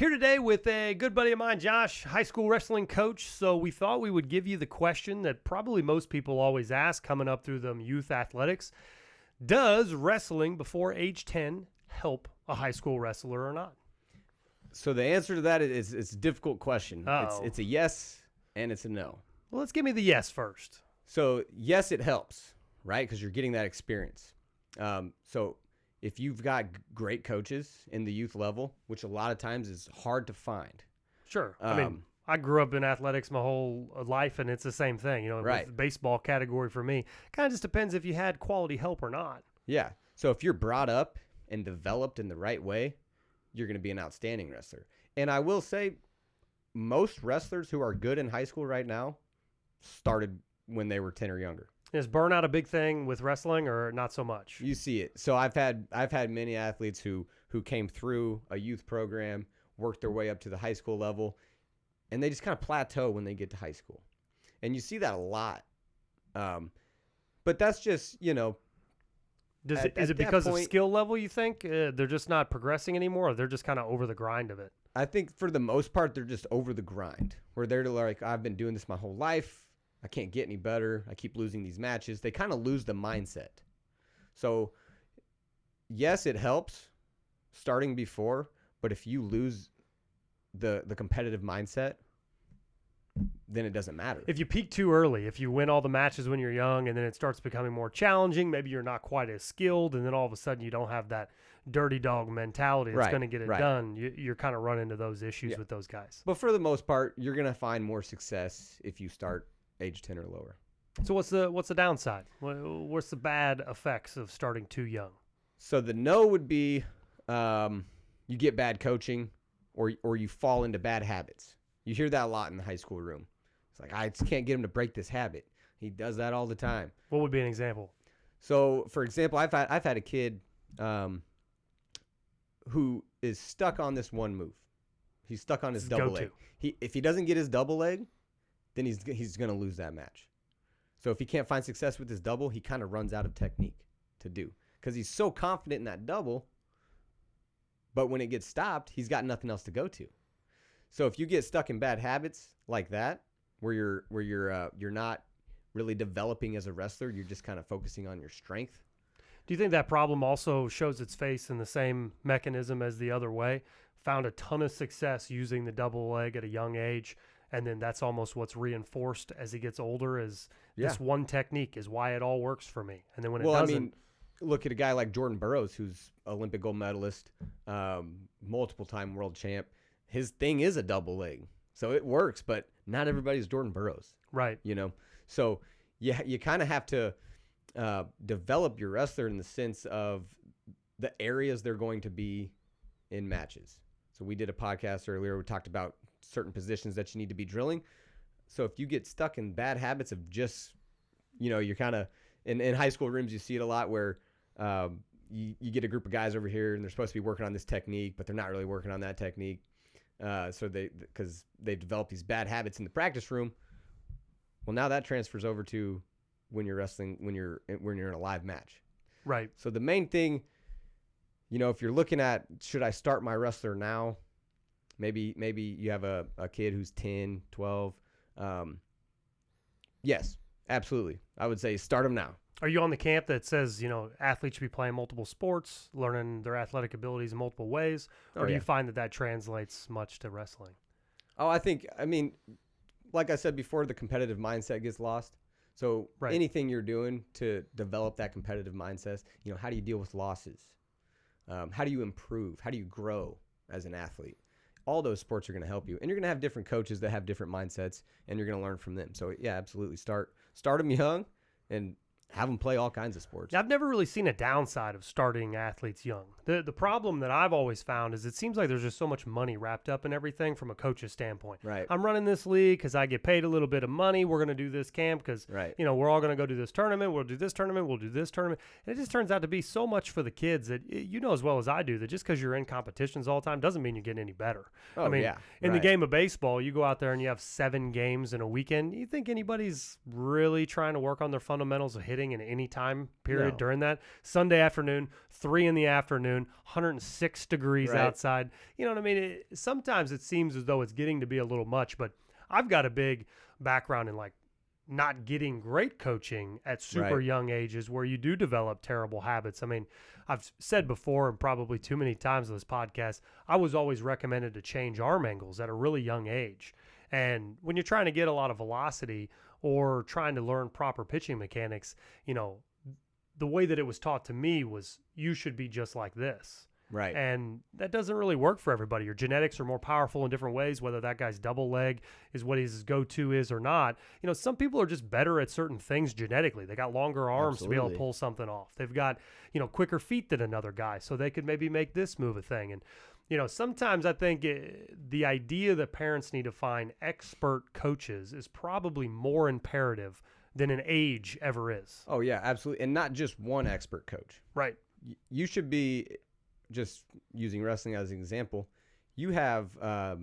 Here today with a good buddy of mine, Josh, high school wrestling coach. So we thought we would give you the question that probably most people always ask coming up through them youth athletics. Does wrestling before age 10 help a high school wrestler or not? So the answer to that is it's a difficult question. Uh-oh. It's a yes and it's a no. Well, let's give me the yes first. So yes, it helps, right? Because you're getting that experience. So if you've got great coaches in the youth level, which a lot of times is hard to find. Sure. I mean, I grew up in athletics my whole life, and it's the same thing. You know, right. With the baseball category for me, kind of just depends if you had quality help or not. Yeah. So if you're brought up and developed in the right way, you're going to be an outstanding wrestler. And I will say most wrestlers who are good in high school right now started when they were 10 or younger. Is burnout a big thing with wrestling or not so much? You see it. So I've had many athletes who came through a youth program, worked their way up to the high school level, and they just kind of plateau when they get to high school. And you see that a lot. But that's just, you know. Is it because of skill level, you think? They're just not progressing anymore, or they're just kind of over the grind of it? I think for the most part, they're just over the grind. Where they're like, I've been doing this my whole life. I can't get any better. I keep losing these matches. They kind of lose the mindset. So, yes, it helps starting before, but if you lose the competitive mindset, then it doesn't matter. If you peak too early, if you win all the matches when you're young and then it starts becoming more challenging, maybe you're not quite as skilled, and then all of a sudden you don't have that dirty dog mentality that's going to get it done, you're kind of running into those issues with those guys. But for the most part, you're going to find more success if you start age 10 or lower. So what's the downside? What's the bad effects of starting too young? So the no would be you get bad coaching or you fall into bad habits. You hear that a lot in the high school room. It's like, I just can't get him to break this habit. He does that all the time. What would be an example? So, for example, I've had a kid who is stuck on this one move. He's stuck on his double leg. If he doesn't get his double leg, then he's going to lose that match. So if he can't find success with his double, he kind of runs out of technique to do because he's so confident in that double. But when it gets stopped, he's got nothing else to go to. So if you get stuck in bad habits like that, where you're not really developing as a wrestler, you're just kind of focusing on your strength. Do you think that problem also shows its face in the same mechanism as the other way? Found a ton of success using the double leg at a young age, and then that's almost what's reinforced as he gets older is this one technique is why it all works for me. And then when it doesn't. I mean, look at a guy like Jordan Burroughs, who's Olympic gold medalist, multiple-time world champ. His thing is a double leg. So it works, but not everybody's Jordan Burroughs. Right. You know? So you kind of have to develop your wrestler in the sense of the areas they're going to be in matches. So we did a podcast earlier. We talked about certain positions that you need to be drilling. So if you get stuck in bad habits of just, you're kind of in high school rooms, you see it a lot where you get a group of guys over here and they're supposed to be working on this technique, but they're not really working on that technique. Because they've developed these bad habits in the practice room. Well, now that transfers over to when you're wrestling, when you're in a live match. Right. So the main thing, if you're looking at, should I start my wrestler now? Maybe you have a kid who's 10, 12. Yes, absolutely. I would say start them now. Are you on the camp that says, athletes should be playing multiple sports, learning their athletic abilities in multiple ways? Or do you find that translates much to wrestling? Oh, I mean, like I said before, the competitive mindset gets lost. So anything you're doing to develop that competitive mindset, how do you deal with losses? How do you improve? How do you grow as an athlete? All those sports are going to help you. And you're going to have different coaches that have different mindsets, and you're going to learn from them. So, yeah, absolutely. Start them young and have them play all kinds of sports. I've never really seen a downside of starting athletes young. The problem that I've always found is it seems like there's just so much money wrapped up in everything from a coach's standpoint. Right. I'm running this league because I get paid a little bit of money. We're going to do this camp because, we're all going to go do this tournament. We'll do this tournament. We'll do this tournament. And it just turns out to be so much for the kids that as well as I do that just because you're in competitions all the time doesn't mean you're getting any better. In the game of baseball, you go out there and you have 7 games in a weekend. You think anybody's really trying to work on their fundamentals of hitting getting in any time period No. during that. Sunday afternoon, 3 in the afternoon, 106 degrees outside. You know what I mean? Sometimes it seems as though it's getting to be a little much, but I've got a big background in like not getting great coaching at super young ages where you do develop terrible habits. I mean, I've said before, and probably too many times on this podcast, I was always recommended to change arm angles at a really young age. And when you're trying to get a lot of velocity or trying to learn proper pitching mechanics, you know, the way that it was taught to me was you should be just like this. Right. And that doesn't really work for everybody. Your genetics are more powerful in different ways, whether that guy's double leg is what his go-to is or not. You know, some people are just better at certain things genetically. They got longer arms to be able to pull something off. They've got, you know, quicker feet than another guy, so they could maybe make this move a thing. And, you know, sometimes I think the idea that parents need to find expert coaches is probably more imperative than an age ever is. Oh, yeah, absolutely. And not just one expert coach. Right. You should be, just using wrestling as an example, you have a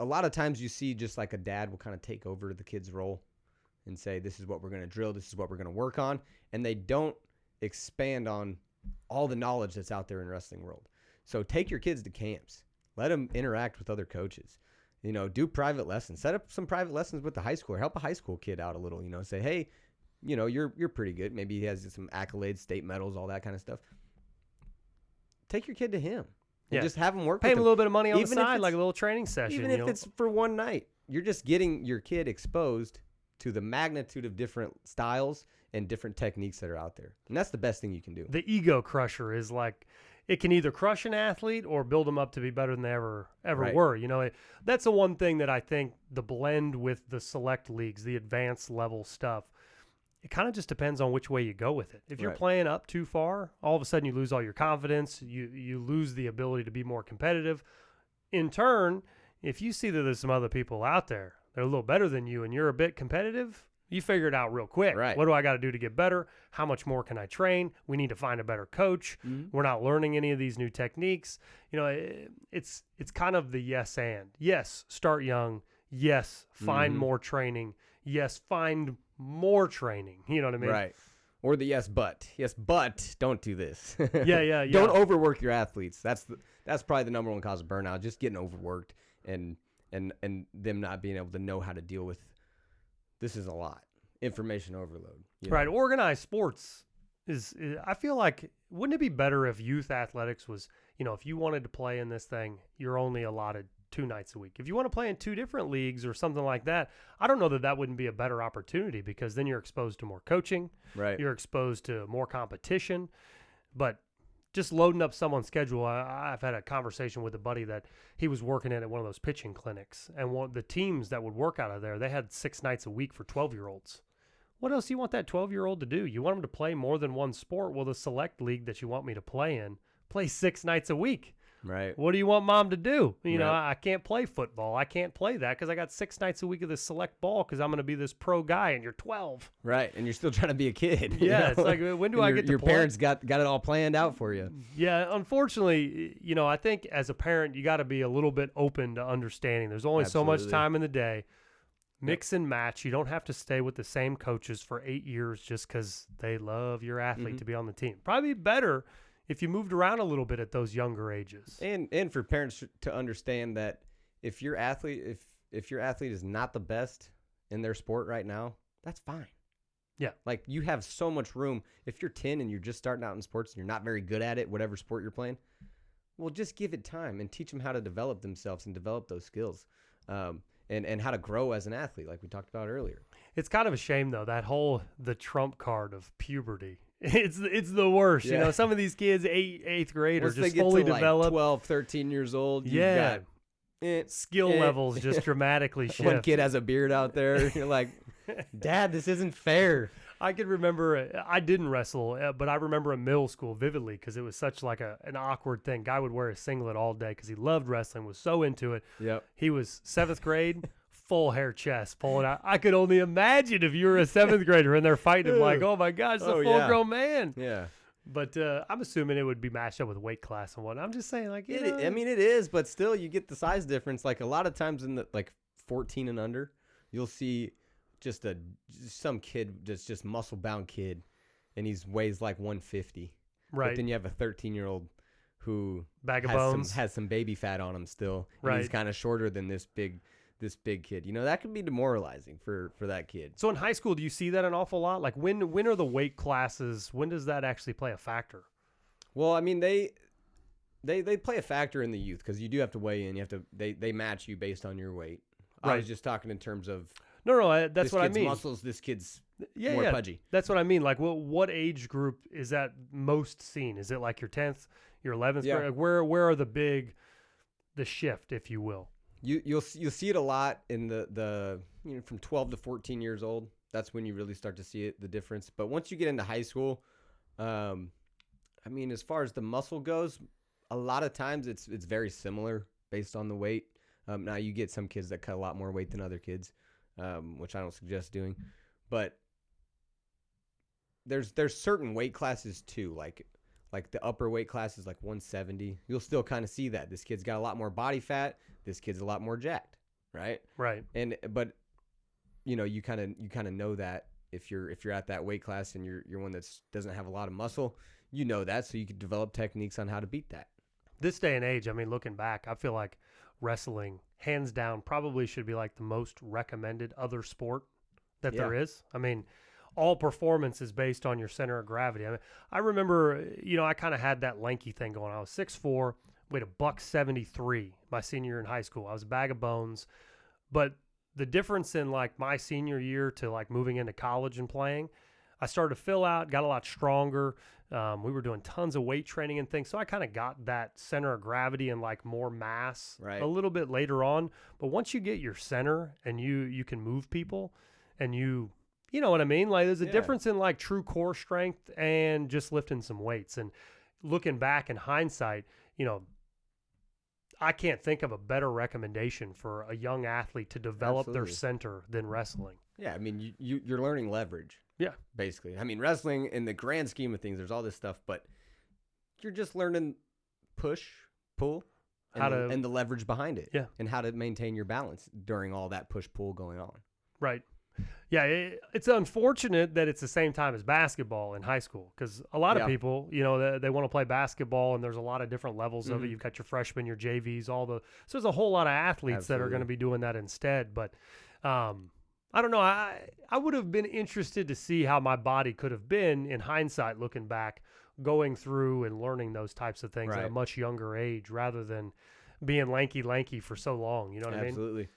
lot of times you see just like a dad will kind of take over the kid's role and say, this is what we're going to drill, this is what we're going to work on. And they don't expand on all the knowledge that's out there in wrestling world. So take your kids to camps. Let them interact with other coaches. You know, do private lessons. Set up some private lessons with the high schooler. Help a high school kid out a little. You know, say, hey, you know, you're pretty good. Maybe he has some accolades, state medals, all that kind of stuff. Take your kid to him. And just have him work. Pay with him a little bit of money on the side, like a little training session. Even if it's for one night, you're just getting your kid exposed to the magnitude of different styles and different techniques that are out there. And that's the best thing you can do. The ego crusher is like, it can either crush an athlete or build them up to be better than they ever were. You know, that's the one thing that I think the blend with the select leagues, the advanced level stuff, it kind of just depends on which way you go with it. If you're playing up too far, all of a sudden you lose all your confidence. You lose the ability to be more competitive. In turn, if you see that there's some other people out there, they're a little better than you, and you're a bit competitive, you figure it out real quick. Right. What do I got to do to get better? How much more can I train? We need to find a better coach. Mm-hmm. We're not learning any of these new techniques. You know, it's kind of the yes and. Yes, start young. Yes, find more training. Yes, find more training. You know what I mean? Right. Or the yes, but don't do this. Yeah. Don't overwork your athletes. That's probably the number one cause of burnout. Just getting overworked and them not being able to know how to deal with. This is a lot. Information overload. Right. Organized sports is, I feel like, wouldn't it be better if youth athletics was, you know, if you wanted to play in this thing, you're only allotted 2 nights a week. If you want to play in 2 different leagues or something like that, I don't know that wouldn't be a better opportunity, because then you're exposed to more coaching. Right. You're exposed to more competition. But just loading up someone's schedule, I've had a conversation with a buddy that he was working at one of those pitching clinics, and the teams that would work out of there, they had 6 nights a week for 12-year-olds. What else do you want that 12-year-old to do? You want them to play more than one sport? Well, the select league that you want me to play in, play 6 nights a week. Right. What do you want mom to do? You know, I can't play football. I can't play that because I got 6 nights a week of this select ball because I'm going to be this pro guy, and you're 12. Right, and you're still trying to be a kid. Yeah, it's like, when do I get to your play? Your parents got it all planned out for you. Yeah, unfortunately, you know, I think as a parent, you got to be a little bit open to understanding. There's only so much time in the day. Mix and match. You don't have to stay with the same coaches for 8 years just because they love your athlete to be on the team. Probably better if you moved around a little bit at those younger ages. And for parents to understand that if your athlete is not the best in their sport right now, that's fine. Yeah. Like, you have so much room. If you're 10 and you're just starting out in sports and you're not very good at it, whatever sport you're playing, well, just give it time and teach them how to develop themselves and develop those skills. And how to grow as an athlete, like we talked about earlier. It's kind of a shame, though, the trump card of puberty. It's the worst. Yeah. You know, some of these kids, eighth grade, are just fully developed. Like 12, 13 years old. Yeah. Skill levels just dramatically shift. One kid has a beard out there. You're like, Dad, this isn't fair. I could remember, I didn't wrestle, but I remember in middle school vividly because it was such like an awkward thing. Guy would wear a singlet all day because he loved wrestling, was so into it. Yep. He was 7th grade, full hair chest, pulling out. I could only imagine if you were a 7th grader and they're fighting him like, oh my gosh, it's a full-grown man. Yeah. But I'm assuming it would be matched up with weight class and whatnot. I'm just saying, like, I mean, it is, but still, you get the size difference. Like, a lot of times in the 14 and under, you'll see just some kid that's just muscle bound kid, and he weighs like 150. Right. But then you have a 13-year-old who Bag of bones. has some baby fat on him still. And Right. he's kind of shorter than this big kid. You know, that can be demoralizing for that kid. So in high school, do you see that an awful lot? Like when are the weight classes? When does that actually play a factor? Well, I mean, they play a factor in the youth because you do have to weigh in. You have to they match you based on your weight. I Right. was just talking in terms of No, that's this what I kid's mean. muscles, this kid's Yeah, more yeah. pudgy. That's what I mean. Like, what age group is that most seen? Is it like your 10th, your 11th? Yeah. grade? Where are the shift, if you will? You'll see it a lot in the from 12 to 14 years old. That's when you really start to see the difference. But once you get into high school, I mean, as far as the muscle goes, a lot of times it's very similar based on the weight. Now you get some kids that cut a lot more weight than other kids, which I don't suggest doing. But there's certain weight classes too, like the upper weight classes, like 170. You'll still kind of see that this kid's got a lot more body fat. This kid's a lot more jacked, right? Right. But you kind of know that if you're at that weight class and you're one that doesn't have a lot of muscle, you know that, so you can develop techniques on how to beat that. This day and age, I mean, looking back, I feel like wrestling, hands down, probably should be like the most recommended other sport that there is. I mean, all performance is based on your center of gravity. I mean, I remember, I kind of had that lanky thing going. I was 6'4", weighed $173 my senior year in high school. I was a bag of bones. But the difference in like my senior year to like moving into college and playing, I started to fill out, got a lot stronger. We were doing tons of weight training and things. So I kind of got that center of gravity and like more mass a little bit later on. But once you get your center and you can move people and you know what I mean? Like there's a difference in like true core strength and just lifting some weights. And looking back in hindsight, I can't think of a better recommendation for a young athlete to develop their center than wrestling. Yeah, I mean, you're learning leverage. Yeah. Basically. I mean, wrestling, in the grand scheme of things, there's all this stuff, but you're just learning push, pull, and the leverage behind it. Yeah. And how to maintain your balance during all that push-pull going on. Right. Yeah, it's unfortunate that it's the same time as basketball in high school because a lot of people, they want to play basketball and there's a lot of different levels of it. You've got your freshmen, your JVs, so there's a whole lot of athletes that are going to be doing that instead. But I don't know. I would have been interested to see how my body could have been in hindsight, looking back, going through and learning those types of things at a much younger age rather than being lanky for so long. You know what I mean? Absolutely.